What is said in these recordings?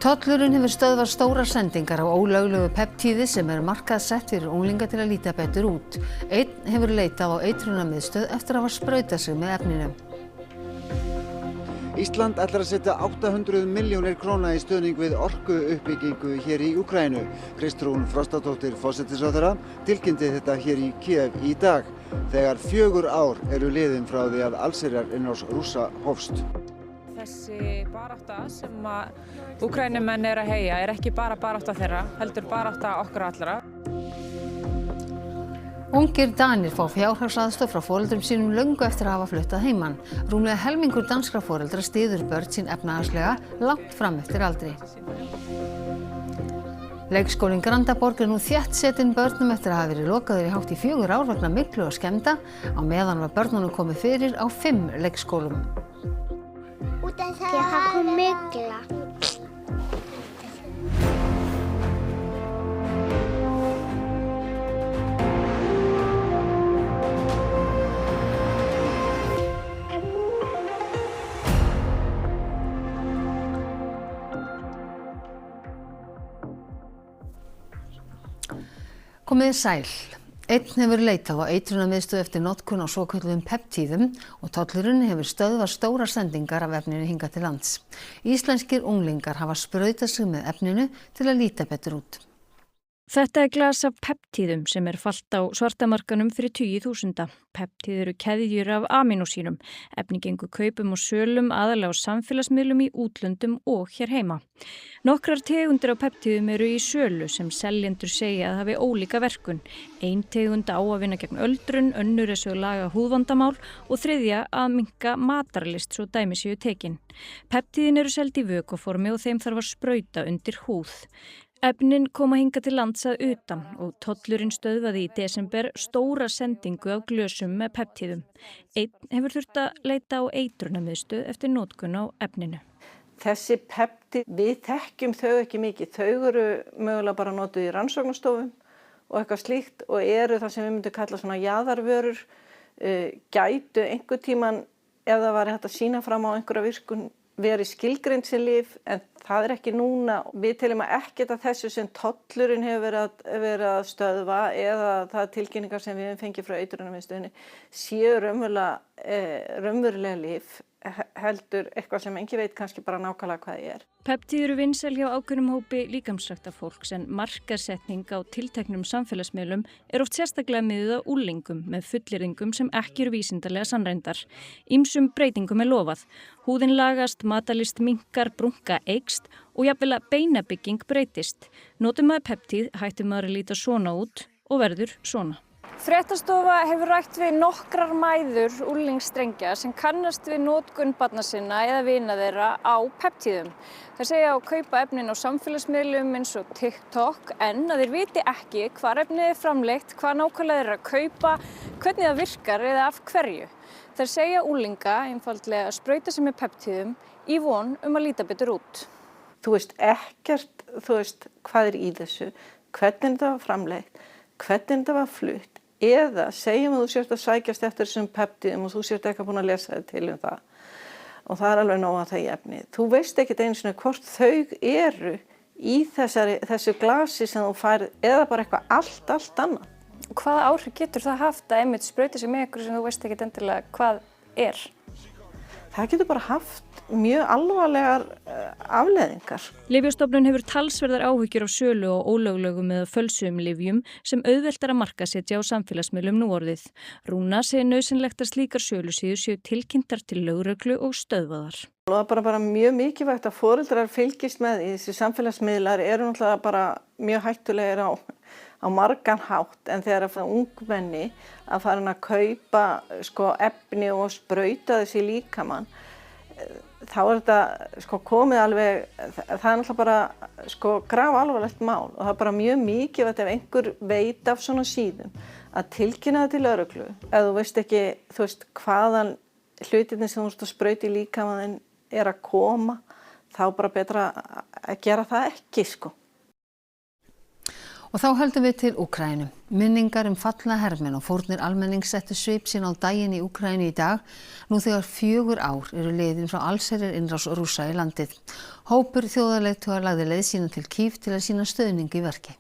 Tollurinn hefur stöðvað stórar sendingar á ólöglegu peptíði sem markaðssett fyrir unglinga til að líta betur út. Einn hefur leitað á eitrunarmiðstöð eftir að hafa sprautað sig með efninu. Ísland ætlar að setja 800 milljónir króna í stuðning við orkuuppbyggingu hér í Úkraínu. Kristrún Frostadóttir forsætisráðherra tilkynnti þetta hér í Kiev í dag, þegar 4 ár eru liðin frá því að allsherjarinnrás Rússa hófst. Þessi barátta sem Úkraínumenn að heyja ekki bara barátta þeirra, heldur barátta okkar allra. Ungir Danir fá fjárhagsaðstoð frá foreldrum sínum löngu eftir að hafa fluttað heiman. Rúmlega helmingur danskra foreldra styður börn sín efnahagslega langt fram eftir aldri. Leikskólinn Grandaborg nú þéttsetinn börnum eftir að hafa verið lokaður í hátt í 4 ár vegna myglu og skemmda. Á meðan var börnunum komið fyrir á 5 leikskólum. Það kom mygla. Komiði sæl. Einn hefur leitað á eitrunarmiðstöð eftir notkun á svokölluðum peptíðum og tollurinn hefur stöðvað stórar sendingar af efninu hingað til lands. Íslenskir unglingar hafa sprautað sig með efninu til að líta betur út. Þetta glas af peptíðum sem falt á svartamarkanum fyrir 10.000. Peptíð eru keðjur af amínósýrum. Efni gengur kaupum og sölum aðallega á samfélagsmiðlum í útlöndum og hér heima. Nokkrar tegundir á peptíðum eru í sölu sem seljendur segja að hafi ólíka verkun. Ein tegund á að vinna gegn öldrun, önnur svo laga húðvandamál og þriðja að minnka matarlyst svo dæmi séu tekin. Peptíðin eru seld í vökuformi og þeim þarf að sprauta undir húð. Efnin koma hingað til lands að utan og tollurinn stöðvaði í desember stóra sendingu af glösum með peptíðum. Einn hefur þurft að leita á eitrunarmiðstöð eftir notkun á efninu. Þessi peptíð, við þekkjum þau ekki mikið. Þau eru mögulega bara notuð í rannsóknarstofum og eitthvað slíkt og eru það sem við myndum kalla svona jaðarvörur. Gætu einhver tíman, ef það var hægt að sýna fram á einhverja virkun, verið skilgreind sem lyf, en það ekki núna. Við teljum að ekkert af þessu sem tollurinn hefur verið að stöðva eða það tilkynningar sem við fengið frá eitrunarmiðstöðinni séu raunverulega lyf, heldur eitthvað sem engin veit kannski bara nákvæmlega hvað það er. Peptíð eru vinsæl hjá ákveðnum hópi líkamsræktarfólks en markaðssetning á tilteknum samfélagsmiðlum oft sérstaklega miðuð á úlingum með fullyrðingum sem ekki eru vísindalega sannreyndar. Ýmsum breytingum lofað. Húðin lagast, matarlyst minnkar, brúnka eykst og jafnvel að beinabygging breytist. Notum maður peptíð hættir maður að líta svona út og verður svona. Fréttastofa hefur rætt við nokkrar mæður unglingsstrengja sem kannast við notkun barna sinna eða vina þeirra á peptíðum. Þeir segja að kaupa efnin á samfélagsmiðlum eins og TikTok en að þeir viti ekki hvar efnið framleitt, hvað nákvæmlega þeir að kaupa, hvernig það virkar eða af hverju. Þeir segja unglinga einfaldlega að sprauta sig með peptíðum í von að líta betur út. Þú veist ekkert, hvað í þessu, hvernig það var framleitt, hvernig það var flutt. Eða segjum að þú sért að sækjast eftir þessum peptíðum og þú sért ekki búin að lesa þig til það. Og það alveg nóg að það í efni. Þú veist ekkert einu sinni hvort þau eru í þessu glasi sem þú færð eða bara eitthvað allt annað. Hvaða áhrif getur það haft að einmitt sprauta sig með ykkur sem þú veist ekkert endilega hvað er? Það getur bara haft mjög alvarlegar afleiðingar. Lyfjastofnun hefur talsverðar áhyggjur af sölu og ólöglegum eða fölsuðum lyfjum sem auðvelt að markaðssetja á samfélagsmiðlum núorðið. Rúna segir nauðsynlegt að slíkar sölusíður séu tilkynntar til lögreglu og stöðvaðar. Og það er bara mjög mikilvægt að foreldrar fylgist með því. Þessi samfélagsmiðlar eru náttúrulega bara mjög hættulegir á margan hátt en þegar að ungmenni að fara að kaupa efni og sprauta þessi líkamann, þá þetta komið alveg, það náttúrulega bara grafalvarlegt mál og það bara mjög mikilvægt ef einhver veit af svona síðum að tilkynna það til lögreglu. Ef þú veist ekki, hvaðan hlutirnir sem þú ert að sprauta í líkamann að koma, þá bara betra að gera það ekki. Og þá höldum við til Úkraínu. Minningar fallna hermenn og fórnir almennings settu svip sinn á daginn í Úkraínu í dag, nú þegar 4 ár eru liðin frá allsherjar innrás Rússa í landið. Hópur þjóðarleiðtoga lagði leið sína til Kyiv til að sýna stuðning í verki.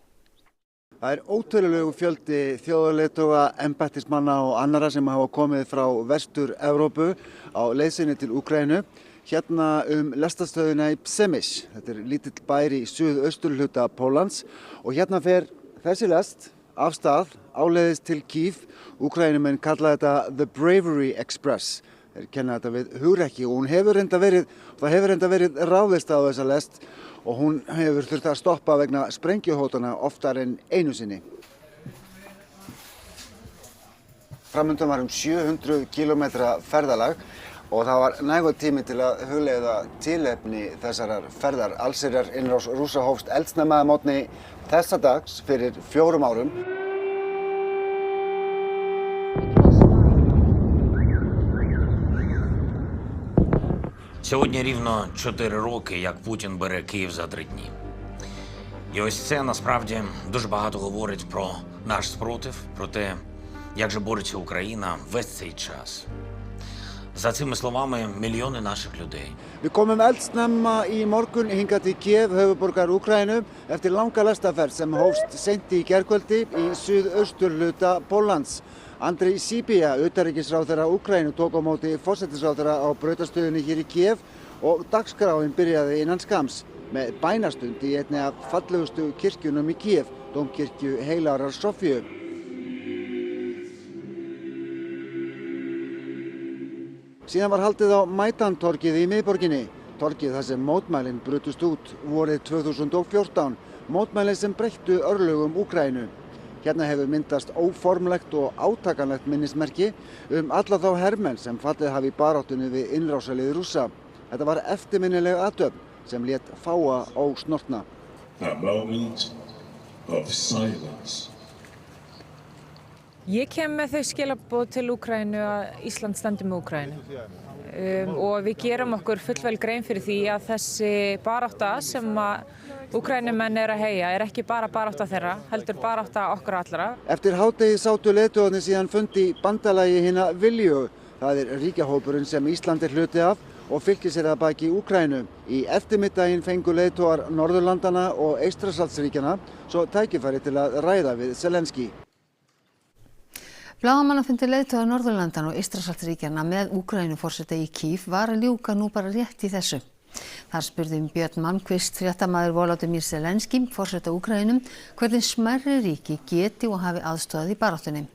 Það ótölulegur fjöldi þjóðarleiðtoga, embættismanna og annarra sem hafa komið frá Vestur-Evrópu á leið sinni til Úkraínu. Hérna lestarstöðina í Przemyśl, þetta lítill bær í suðausturhluta Póllands og hérna fer þessi lest af stað áleiðis til Kyiv. Úkraínumenn kalla þetta The Bravery Express. Þeir kenna þetta við hugrekki og það hefur reynda verið ráðist á þessa lest og hún hefur þurft að stoppa vegna sprengjuhótana oftar en einu sinni. Framundan var 700 kilometra ferðalag og það var nægur tími til að hugleiða tilefni þessarar ferðar. Allsherjar innrás Rússa hófst eldsnemma að morgni þessa dags fyrir 4 árum. Сьогодні рівно 4 роки, як Путін бере Київ за 3 дні. І ось це насправді дуже багато говорить про наш спротив, про те, як же бореться Україна весь цей час. За цими словами мільйони наших людей. Við komum eldsnemma í morgun hingað til Kiev, höfuðborgar Úkraínu, eftir langa lestaferð sem hófst seint í gærkvöldi í suðausturhluta Póllands. Andrei Sybiha, utanríkisráðherra Úkraínu, tók á móti forsætisráðherra á brautarstöðinni hér í Kiev og dagskráin byrjaði innan skams með bænastund í einni af fallegustu kirkjunum í Kiev, dómkirkju Heilagrar Soffíu. Síðan var haldið á Maidan-torgið í miðborginni, torgið þar sem mótmælin brutust út vorið 2014, mótmælin sem breyttu örlögum Úkraínu. Hérna hefur myndast óformlegt og átakanlegt minnismerki alla þá hermenn sem fallið hafi í baráttunni við innrásarlið Rússa. Þetta var eftirminnileg athöfn sem lét fáa ósnortna. A moment of silence. Ég kem með þau skilaboð til Úkraínu að Ísland standi með Úkraínu og við gerum okkur fullvel grein fyrir því að þessi barátta sem Úkraínumenn að heyja ekki bara barátta þeirra, heldur barátta okkar allra. Eftir hádegi sátu leiðtogarnir síðan fundi í bandalagi hinna Vilju. Það ríkjahópurinn sem Ísland hluti af og fylgir sér að baki Úkraínu. Í eftirmiddaginn fengu leiðtogar Norðurlandana og Eystrasaltsríkjanna svo tækifæri til að ræða við Zelenský. Blaðamannafundur leiðtoga Norðurlandana og Eystrasaltsríkjanna með Úkraínuforseta í Kyiv var að ljúka nú bara rétt í þessu. Þar spurði Björn Malmquist, fréttamaður Volodymyr Zelenský, forseta Úkraínu, hvernig smærri ríki geti og hafi aðstoðað í baráttunni.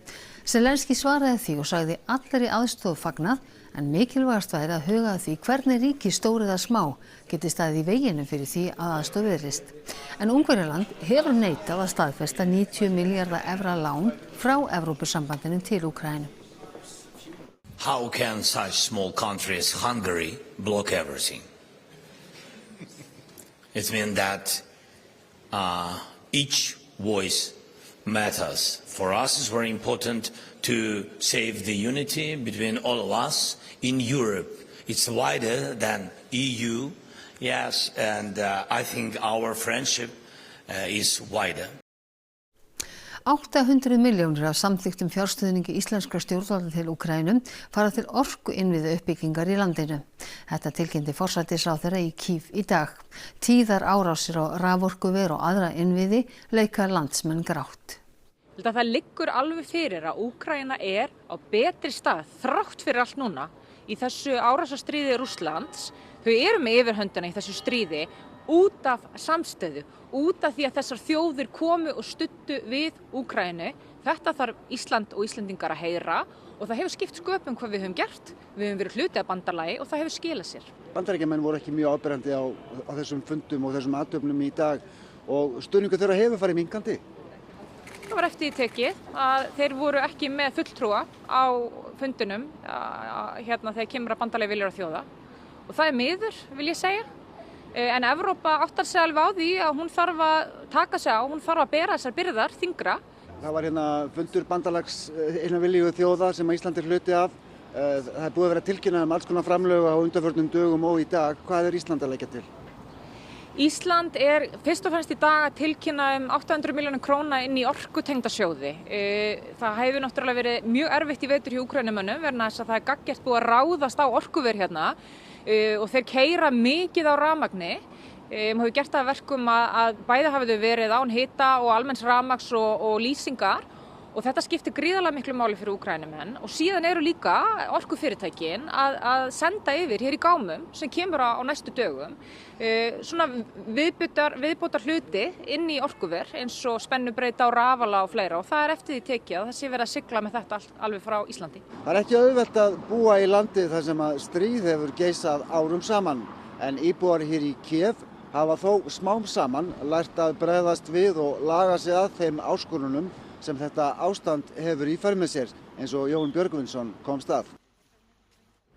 Zelenský svaraði því og sagði allri aðstoð fagnað, en mikilvægast væri að huga að því hvernig ríki stór eða smá geti staðið í veginum fyrir því að aðstoð viðrist. En Ungverjaland hefur neitað að staðfesta 90 milljarða evra lán frá Evrópusambandinu til Úkraínu. How can such small country as Hungary block everything? It means that each voice matters. For us, it's very important to save the unity between all of us in Europe. It's wider than EU, yes, and I think our friendship is wider. 800 milljónir af samþykktum fjárstuðningi íslenskra stjórnvalda til Úkraínu fara til orkuinnviða uppbyggingar í landinu. Þetta tilkynnti forsætisráðherra í Kyiv í dag. Tíðar árásir á raforkuver og aðra innviði leika landsmenn grátt. Það liggur alveg fyrir að Úkraína á betri stað þrátt fyrir allt núna í þessu árásarstríði Rússlands. Þau eru með yfirhöndina í þessu stríði út af samstöðu, út af því að þessar þjóðir komu og studdu við Úkraínu. Þetta þarf Ísland og Íslendingar að heyra og það hefur skipt sköpum hvað við höfum gert. Við höfum verið hluti af bandalagi og það hefur skilað sér. Bandaríkjamenn voru ekki mjög áberandi á þessum fundum og þessum athöfnum í dag og stuðningur þeirra hefur farið minnkandi. Það var eftir því tekið að þeir voru ekki með fulltrúa á fundunum hérna þegar kemur að bandalagi viljara þjóða og það miður, vil ég segja. En Evrópa áttar sig alveg á því að hún þarf að taka sig á, hún þarf að bera þessar byrðar þyngra. Það var hérna fundur bandalags innan viljugu þjóða sem Ísland hluti af. Það búið að vera tilkynna alls konar framlög á undanförnum dögum og í dag. Hvað Ísland að leggja til? Ísland fyrst og fremst í dag að tilkynna 800 milljónir króna inn í orkutengda sjóði. Það hefur náttúrulega verið mjög erfitt í vetur hjá Úkraínumönnum vegna þess að það gagngert búið að ráðast á orkuver hérna og þeir keyra mikið á rafmagni. Hefur gert það að verkum að bæði hafi þau verið án hita og almenns rafmagns og lýsingar. Og þetta skiptir gríðarlega miklu máli fyrir Úkraínumenn og síðan eru líka orkufyrirtækin að senda yfir hér í gámum sem kemur á næstu dögum svona viðbótar hluti inn í orkuver eins og spennubreyta og rafala og fleira og það eftir því tekið að það sé verið að sigla með þetta alveg frá Íslandi. Það ekki auðvelt að búa í landi þar sem að stríð hefur geisað árum saman en íbúar hér í Kiev hafa þó smám saman lært að bregðast við og laga sig að þeim áskorunum sem þetta ástand hefur í för með sér, eins og Jón Björgvinsson komst að.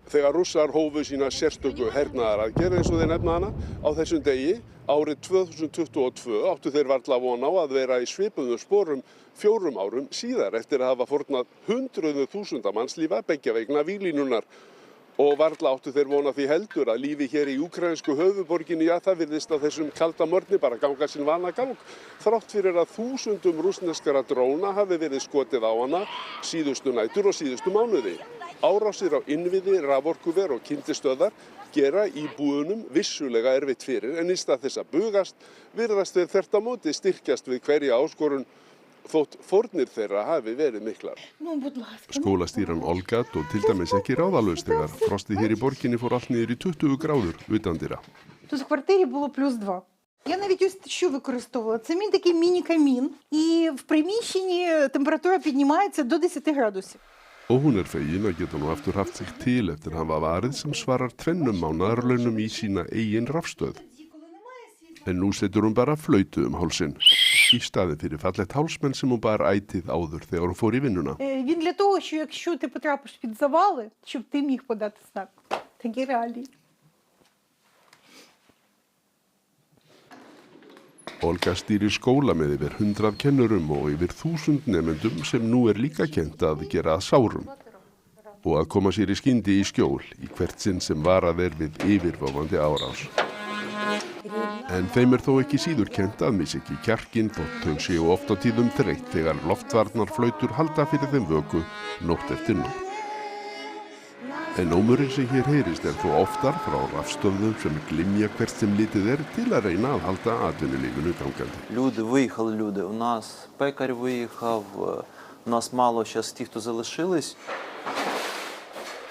Þegar Rússar hófu sína sérstöku hernaðaraðgerð eins og þeir nefna hana á þessum degi, árið 2022 áttu þeir varla von á að vera í svipuðum sporum 4 árum síðar eftir að hafa fórnað hundruðum þúsunda mannslífa beggja vegna víglínunar. Og varla áttu þeir vona því heldur að lífi hér í úkraínsku höfuðborginni, það virðist á þessum kalda morgni bara ganga sinn vanagang. Þrátt fyrir að þúsundum rússneskra dróna hafi verið skotið á hana síðustu nætur og síðustu mánuði. Árásir á innviði, raforkuver og kyndistöðar gera íbúunum vissulega erfitt fyrir en í stað þess að bugast virðast þeir þvert á móti styrkjast við hverja áskorun þótt fórnir þeirra hafi verið miklar. Skólastýran Olga og til dæmis ekki ráðalaus þegar frostið hér í borginni fór allt niður í 20 gráður utandyra. Тут в квартирі було +2. Я навіть ось що використовувала. Це мій такий міні-камін. І в приміщенні температура піднімається до 10 градусів. Og hún fegin að geta nú aftur haft sig til eftir að hafa varið sem svarar 2 mánaðarlaunum í sína eigin rafstöð. En nú setur hún bara flautu hálsinn. Í staði fyrir fallegt hálsmenn sem hún bar ætið áður þegar hún fór í vinnuna. Він для того, що якщо ти потрапиш під завали, щоб ти міг подати знак. Такі реалії. Olga stýrir skóla með yfir 100 kennurum og yfir 1000 nemendum sem nú líka kennt að gera að sárum og að koma sér í skyndi í skjól í hvert sinn sem varað við yfirvofandi árás. En þeim þó ekki síður kennt að missa ekki kjarkinn þótt þau séu oft á tíðum þreytt þegar loftvarnarflautur halda fyrir þeim vöku nótt eftir nótt. En ómurinn sem hér heyrist þó oftar frá rafstöðvum sem glimja hvert sem litið til að reyna að halda atvinnulífinu gangandi. Люди, виїхали люди. У нас пекар виїхав, у нас мало зараз ті, хто залишились.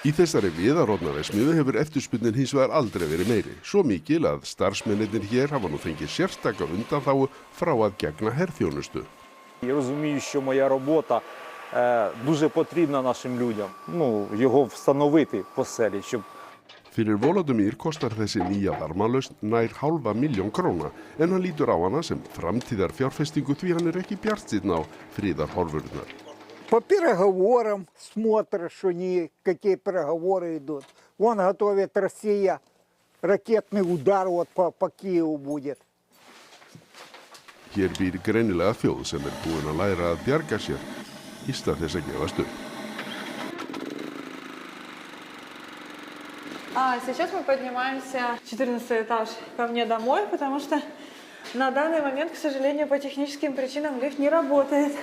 Í þessari viðarodnaverksmiðju hefur eftirspurnin hins vegar aldrei verið meiri. Svo mikil að starfsmennirnir hér hafa nú fengið sérstaka undanþágu frá að gegna herþjónustu. Я розумію, що моя робота дуже потрібна нашим людям. Його встановити по селі, щоб Fyrir Volodymyr kostar þessi nýja varmalausn nær 500.000 króna en hann lítur á hana sem framtíðar fjárfestingu því hann ekki bjartsýnn á friðarhorfurnar. По переговорам смотришь, что какие переговоры идут. Вон готовит Россия, ракетный удар вот по Киеву будет. Hér býr greinilega þjóð sem búin að læra að bjarga sér í stað þess að gefast upp. Сейчас мы поднимаемся 14 этаж ко мне домой, потому что на данный момент, к сожалению, по техническим причинам лифт не работает.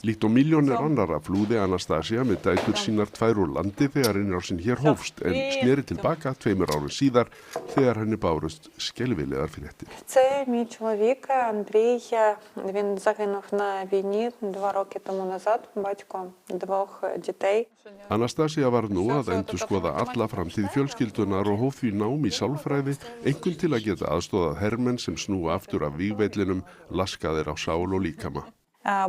Líkt og milljónir annarra flúði Anastasia með dætur sínar 2 úr landi þegar innrásin hér hófst en sneri tilbaka 2 árum síðar þegar henni bárust skelfilegar fréttir. Це мій чоловік Андрій, він загинув на війні 2 роки тому назад, батько 2 дітей. Anastasia var nú að endurskoða alla framtíð fjölskyldunar og hóf því nám í sálfræði, einkum til að geta aðstoðað hermenn sem snúa aftur af vígvellinum, laskaðir á sál og líkama.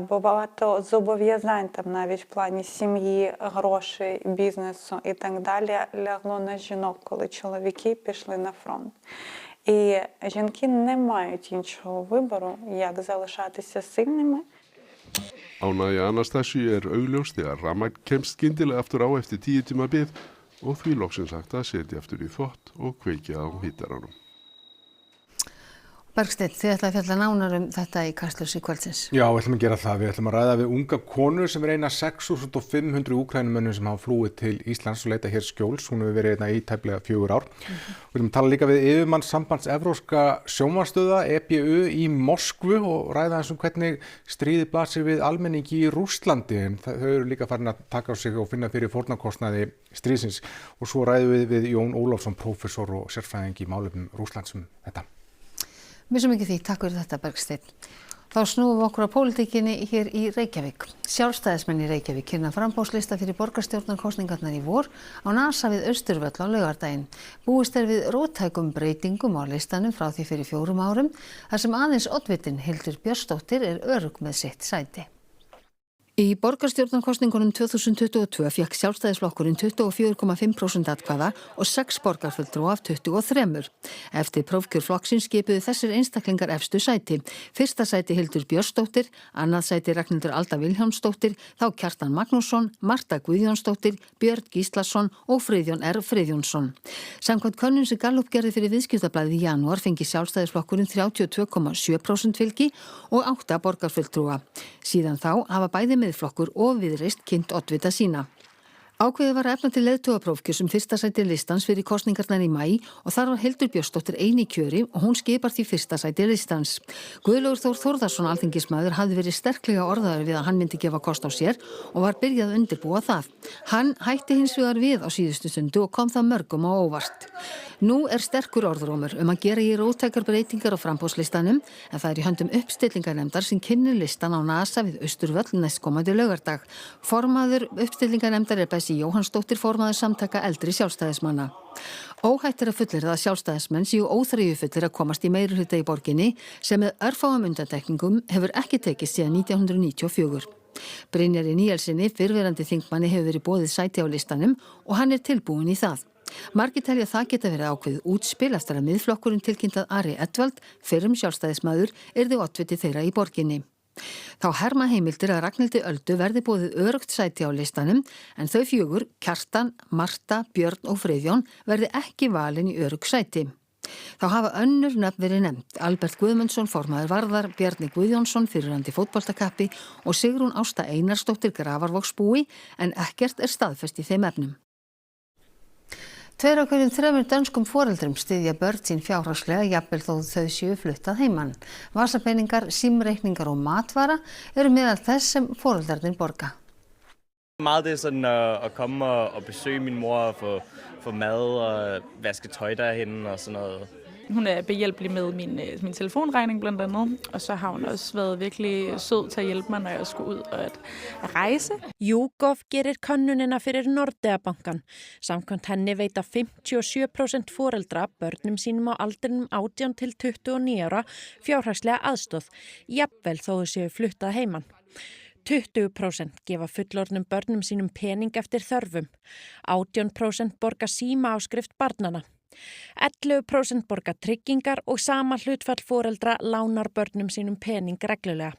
Бо багато зобов'язань там навіть в плані сім'ї, грошей, бізнесу і так далі лягло на жінок, коли чоловіки пішли на фронт. І жінки не мають іншого вибору, як залишатися сильними. Ánægja Anastasíu augljós þegar rafmagn kemst skyndilega aftur á eftir 10 tíma bið og því loksins hægt að setja aftur í þvott og kveikja á hítaranum. Bergsteinn, þið ætlaði að fjalla nánar þetta í Kastljósi kvöldsins. Já, við ætlum að gera það. Við ætlum að ræða við unga konu sem eina 6.500 Úkrænumönnum sem hafa flúið til Íslands og leita hér skjóls. Hún hefur verið í tæplega 4 ár. Við ætlum að tala líka við yfirmann sambands evrópska sjónvarpsstöðva EBU í Moskvu og ræða hvernig stríðið blasir við almenningi í Rússlandi. En þau eru líka farin að taka á sig og finna fyrir fórnarkostnaði stríðsins. Og svo ræðum við Jón Ólafsson, prófessor og sérfræðing í málefnum Rússlands þetta. Mjög svo mikið því, takk fyrir þetta Bergsteinn. Þá snúum við okkur á pólitíkinni hér í Reykjavík. Sjálfstæðismenn í Reykjavík kynna framboðslista fyrir borgarstjórnarkosningarnar í vor á NASA við Austurvöll á laugardaginn. Búist við róttækum breytingum á listanum frá því fyrir 4 árum, þar sem aðeins oddvitinn Hildur Björnsdóttir örugg með sitt sæti. Í borgarstjórnarkosningunum 2022 fékk Sjálfstæðisflokkurinn 24,5% atkvæða og 6 borgarfulltrúa af 23. Eftir prófkjör flokksins skipuðu þessir einstaklingar efstu sæti. Fyrsta sæti Hildur Björnsdóttir, annað sæti Ragnhildur Alda Vilhjálmsdóttir, þá Kjartan Magnússon, Marta Guðjónsdóttir, Björn Gíslason og Friðjón R. Friðjónsson. Samkvæmt könnun sem Gallup gerði fyrir Viðskiptablaðið í janúar fengi Sjálfstæðisflokkurinn 32,7% fylgi og 8 borgarfulltrúa. Síðan þá hafa bæði Miðflokkur og Viðreisn kynnt oddvita sína. Ákveðið var að efna til leiðtogaprófkjörs fyrsta sæti listans fyrir kosningarnar í maí og þar var Hildur Björnsdóttir ein í kjöri og hún skipar því fyrsta sæti listans. Guðlaugur Þór Þórðarson alþingismaður hafði verið sterklega orðaður við að hann myndi gefa kost á sér og var byrjað að undirbúa það. Hann hætti hins vegar við á síðustu stundu og kom það mörgum á óvart. Nú sterkur orðrómur að gera í róttækar breytingar á framboðslistanum en það í höndum uppstillingarnefndar sem kynnir listan á NASA við Austurvöll næstkomandi laugardag. Formaður uppstillingarnefndar Bessi Jóhannsdóttir, formaður samtaka eldri sjálfstæðismanna. Óhætt að fullyrða að sjálfstæðismenn séu óþreyjufullir að komast í meirihluta í borginni sem með örfáum undantekningum hefur ekki tekist síðan 1994. Brynjari Níelsinni, fyrrverandi þingmanni, hefur verið boðið sæti á listanum og hann tilbúinn í það. Margir telja það geta verið ákveðið útspil eftir að Miðflokkurinn tilkynnt að Ari Edwald, fyrrum sjálfstæðismaður, yrði oddviti þeirra í borginni. Þá herma heimildir að Ragnhildi Öldu verði boðið örugt sæti á listanum en þau 4, Kjartan, Marta, Björn og Friðjón, verði ekki valin í örugg sæti. Þá hafa önnur nöfn verið nefnd, Albert Guðmundsson, formaður Varðar, Bjarni Guðjónsson, fyrrverandi fótboltakappi og Sigrún Ásta Einarsdóttir, Grafarvogsbúi, en ekkert staðfest í þeim efnum. 2 af hverjum 3 dönskum foreldrum styðja börn sín fjárhagslega jafnvel þó þau séu flutt að heiman. Vasapeningar, símreikningar og matvara eru meðal þess sem foreldrarnir borga. Meget det sådan at komme og besøge min mor og få mad og vaske tøj derhenne og sådan noget. Hun behjælpelig med min telefonregning blandt andet, og så har hun også været virkelig sød til at hjælpe mig, når jeg skulle ud og at rejse. YouGov gerir könnunina fyrir Nordea-bankan. Samkvæmt henni veita 57% foreldra börnum sínum á aldrinum 18 til 29 ára fjárhagslega aðstoð, jafnvel þó þau séu fluttað heiman. 20% gefa fullorðnum börnum sínum pening eftir þörfum. 18% borga símaáskrift barnana. 11% borga tryggingar og sama hlutfall foreldra lánar börnum sínum pening reglulega.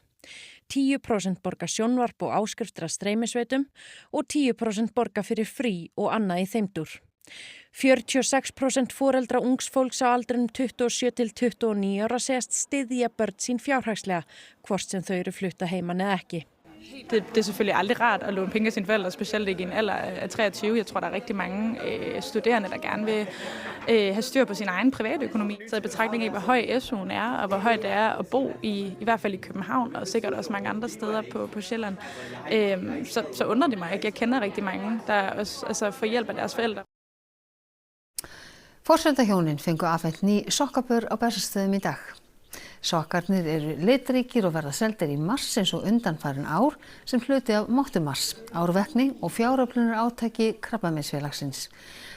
10% borga sjónvarp og áskriftir að streymisveitum og 10% borga fyrir frí og annað í þeim dúr. 46% foreldra ungs fólks á aldrinum 27 til 29 ára segast styðja börn sín fjárhagslega, hvort sem þau eru flutta heiman eða ekki. Det er selvfølgelig aldrig rart at låne penge af sine forældre, specielt ikke i en alder af 23. Jeg tror, der er rigtig mange studerende, der gerne vil have styr på sin egen private økonomi. Så i betragtning af, hvor høj SU'en er, og hvor højt det er at bo i hvert fald i København, og sikkert også mange andre steder på Sjælland, så undrer det mig ikke. Jeg kender rigtig mange, der også får hjælp af deres forældre. Forsetahjónin fengu afhent ný sokkabör á Bessastöðum í dag. Sokkarnir eru litríkir og verða seldir í mars eins og undanfarin ár sem hluti af Mottumars, árvekni og fjáröflunar átaki Krabbameinsfélagsins.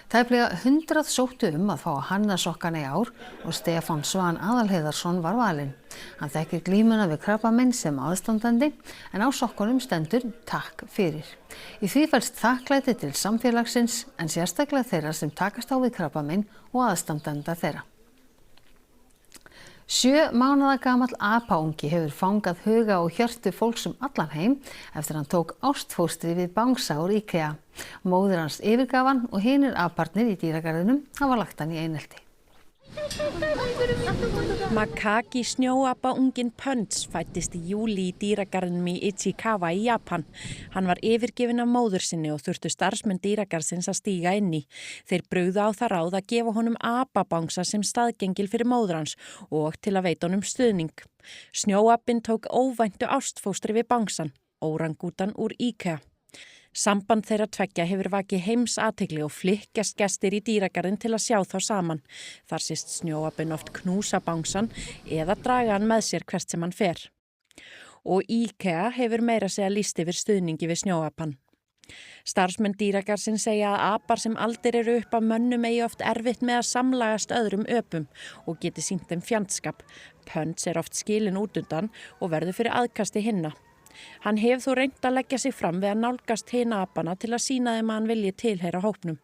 Tæplega 100 sóttu að fá að hanna sokkana í ár og Stefán Svan Aðalheiðarsson var valinn. Hann þekkir glímuna við krabbamein sem aðstandandi en á sokkunum stendur takk fyrir. Í því felst þakklæti til samfélagsins en sérstaklega þeirra sem takast á við krabbamein og aðstandanda þeirra. 7 mánaða gamall apaungi hefur fangað huga og hjörtu fólks allan heim eftir hann tók ástfóstri við bangsa úr IKEA. Móðir hans yfirgaf hann og hinir aparnir í dýragarðinum hafa lagt hann í einelti. Makaki snjóapa unginn Punch fæddist í júlí í dýragarðinum í Ichikawa í Japan. Hann var yfirgefinn af móður sinni og þurftu starfsmenn dýragarðsins að stíga inn í. Þeir brugðu á það ráð að gefa honum apabangsa sem staðgengil fyrir móður hans og til að veita honum stuðning. Snjóapinn tók óvæntu ástfóstri við bangsan, órangútan úr IKEA. Samband þeirra tveggja hefur vakið heimsathygli og flykkjast gestir í dýragarðin til að sjá þá saman. Þar sést snjóapinn oft knúsa bangsan eða draga hann með sér hvert sem hann fer. Og IKEA hefur meira segja lýst yfir stuðningi við snjóapann. Starfsmenn dýragarðsins segja að apar sem aldir eru upp af mönnum eigi oft erfitt með að samlagast öðrum öpum og geti sýnt þeim fjandskap. Punch er oft skilin út undan og verður fyrir aðkasti hinna. Hann hefur þó reynt að leggja sig fram við að nálgast hina apana til að sýna þeim að hann vilji tilheyra hópnum.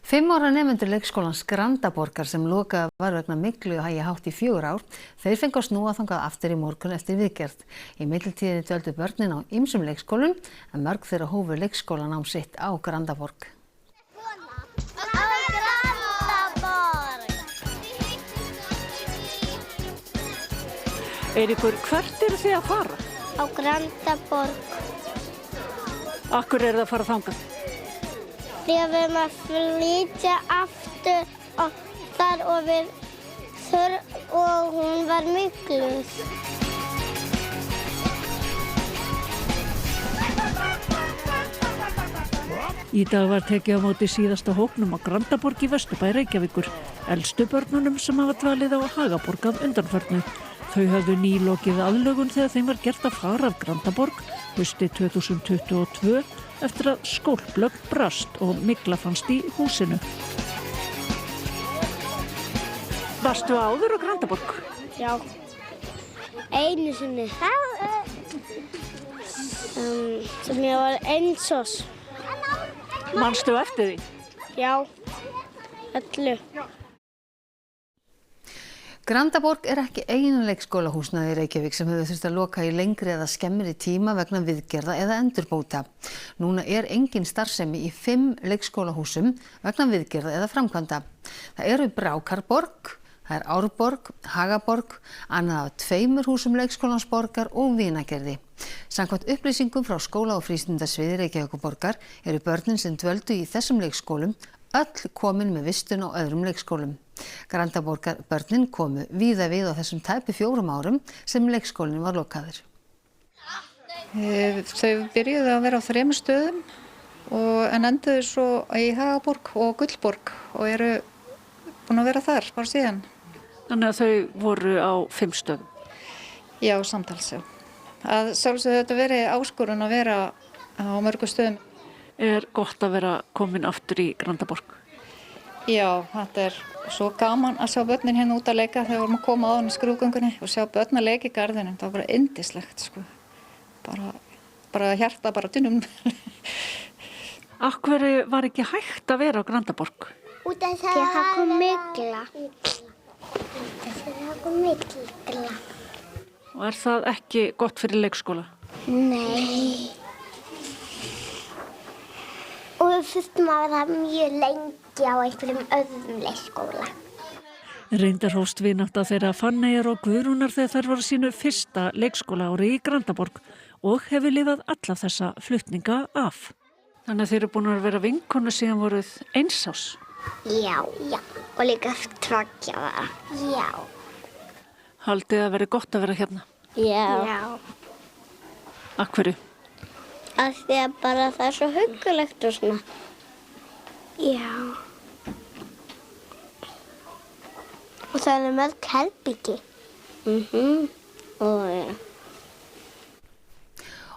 Fimm ára nemendur leikskólans Grandaborgar sem lokað var vegna myglu hægi hátt í 4 ár, þeir fengu að snúa þangað aftur í morgun eftir viðgerð. Í millitíðinni dvöldu börnin á ýmsum leikskólum en mörg þeirra hófu leikskólanám sitt á Grandaborg. Eiríkur, hvert eru þið að fara? Á Grandaborg. Akkur eru það að fara þangað? Við erum að flytja aftur þar og hún var mygluð. Í dag var tekið á móti síðasta hópnum á Grandaborg í Vesturbæ Reykjavíkur, elstu börnunum sem hafa dvalið á Hagaborg að undanförnu. Þau hafðu nýlokið aðlögun þegar þeim var gert að fara af Grandaborg haustið 2022 eftir að skólplögn brast og mygla fannst í húsinu. Varstu áður á Grandaborg? Já, einu sinni. Sem ég var einsós. Manstu eftir því? Já, öllu. Grandaborg er ekki einu leikskólahúsnæði í Reykjavík sem hefur þurft að loka í lengri eða skemmri tíma vegna viðgerða eða endurbóta. Núna er engin starfsemi í 5 leikskólahúsum vegna viðgerða eða framkvæmda. Það eru Brákarborg, það er Árborg, Hagaborg, annað af 2 húsum leikskólans Borgar og Vinagerði. Samkvæmt upplýsingum frá skóla- og frístundasviði Reykjavíkurborgar eru börnin sem dvöldu í þessum leikskólum öll komin með vistun á öðrum leikskólum. Grandaborgar börnin komu víða við á þessum tæpu 4 árum sem leikskólinn var lokaður. Þau byrjuðu að vera á 3 stöðum en enduðu svo í Hagaborg og Gullborg og eru búin að vera þar bara síðan. Þannig að þau voru á 5 stöðum? Já, samtals, já. Að sjálfsögðu þetta verið áskorun að vera á mörgum stöðum. Er gott að vera komin aftur í Grandaborg? Já, þetta er svo gaman að sjá börnin hérna út að leika þegar við vorum að koma á hann í skrúðgöngunni og sjá börn að leika í garðinum. Það var bara yndislegt, sko. Bara hjarta bara tunnum. Af hverju var ekki hægt að vera á Grandaborg? Út af það kom mygla. Það kom mygla. Og er það ekki gott fyrir leikskóla? Nei. Og við þurftum að vera mjög lengi á einhverjum öðrum leikskóla. Reyndar hófst vinátta þeirra Fanneyjar og Guðrúnar þegar þær voru sínu fyrsta leikskólaári í Grandaborg og hefur lifað alla þessa flutninga af. Þannig að þeir eru búin að vera vinkonu síðan voruð 1 árs. Já, og líka 2 ára. Já. Haldið að veri gott að vera hérna? Já. Af hverju? Af því að bara það er svo huggulegt og svona. Já. Og það er mörg herbyggi.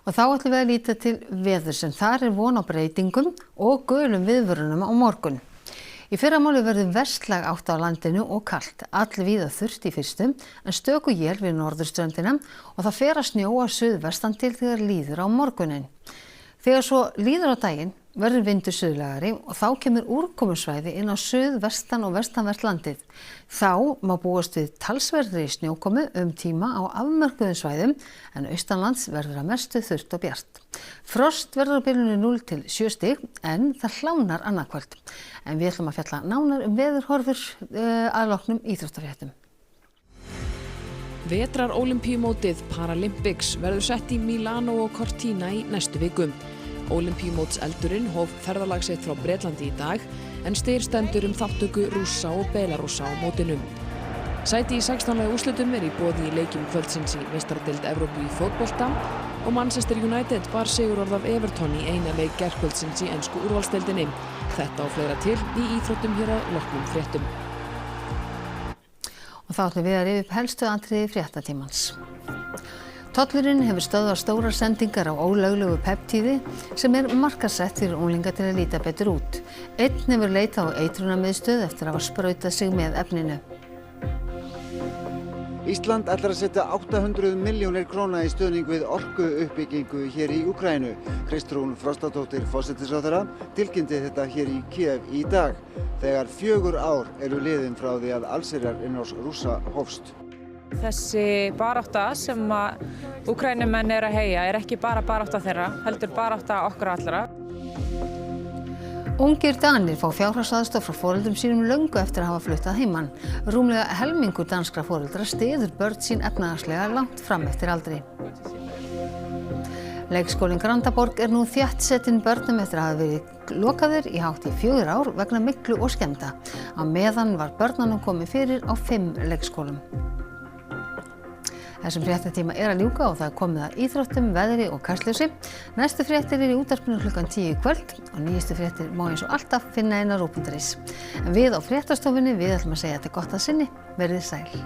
Og þá ætlum við að líta til veðurs en þar er von á breytingum og gulum viðvörunum á morgun. Í fyrramálið verður vestlæg átt á landinu og kalt. Allvíða þurrt í fyrstu en stöku él við norðurströndina og það fer að snjóa suðvestan til þegar líður á morgunin. Þegar svo líður á daginn verður vindur suðlægari og þá kemur úrkomusvæði inn á suðvestan og vestanvert landið. Þá má búast við talsverðri snjókomu tíma á afmörkuðum svæðum en austanlands verður að mestu þurrt og bjart. Frost verður á bilinu 0 til 7 stig en það hlánar annað kvöld. En við ætlum að fjalla nánar veðurhorfur að loknum íþróttafréttum. Vetrar-ólympíumótið Paralympics verður sett í Milano og Cortina í næstu viku. Ólympíumótseldurinn hóf ferðalag sitt frá Bretlandi í dag en stendur þátttöku Rússa og Belarússa á mótinu. Sæti í 16 liða úrslitum í boði í leikjum kvöldsins í meistaradeild Evrópu í fótbolta og Manchester United bar sigurorð af Everton í eina leik gærkvöldsins í ensku úrvalsdeildinni. Þetta og fleira til í íþróttum hér að loknum fréttum. Og þá ætlum við að rifja upp helstu atriði fréttatímans. Tollurinn hefur stöðvað stórar sendingar á ólöglegu peptíði sem markaðssett fyrir unglinga til að líta betur út. Einn hefur leitað á eitrunarmiðstöð eftir að hafa sprautað sig með efninu. Ísland ætlar að setja 800 milljónir króna í stuðning við orkuuppbyggingu hér í Úkraínu. Kristrún Frostadóttir forsætisráðherra tilkynnti þetta hér í Kiev í dag, þegar 4 ár eru liðin frá því að allsherjarinnrás Rússa hófst. Þessi barátta sem Úkraínumenn að heyja ekki bara barátta þeirra, heldur barátta okkar allra. Ungir Danir fá fjárhagsaðstoð frá foreldrum sínum löngu eftir að hafa fluttað heiman. Rúmlega helmingur danskra foreldra styður börn sín efnahagslega langt fram eftir aldri. Leikskólinn Grandaborg nú þéttsetinn börnum eftir að hafa verið lokaður í hátt í 4 ár vegna myglu og skemmda. Á meðan var börnunum komið fyrir á 5 leikskólum. Þessum fréttatíma að ljúka og það komið að íþróttum, veðri og kastljósi. Næstu fréttir í útvarpinu klukkan 10 í kvöld og nýjustu fréttir má eins og alltaf finna inn á ruv.is. En við á fréttastofunni ætlum að segja þetta gott að sinni, verið sæl.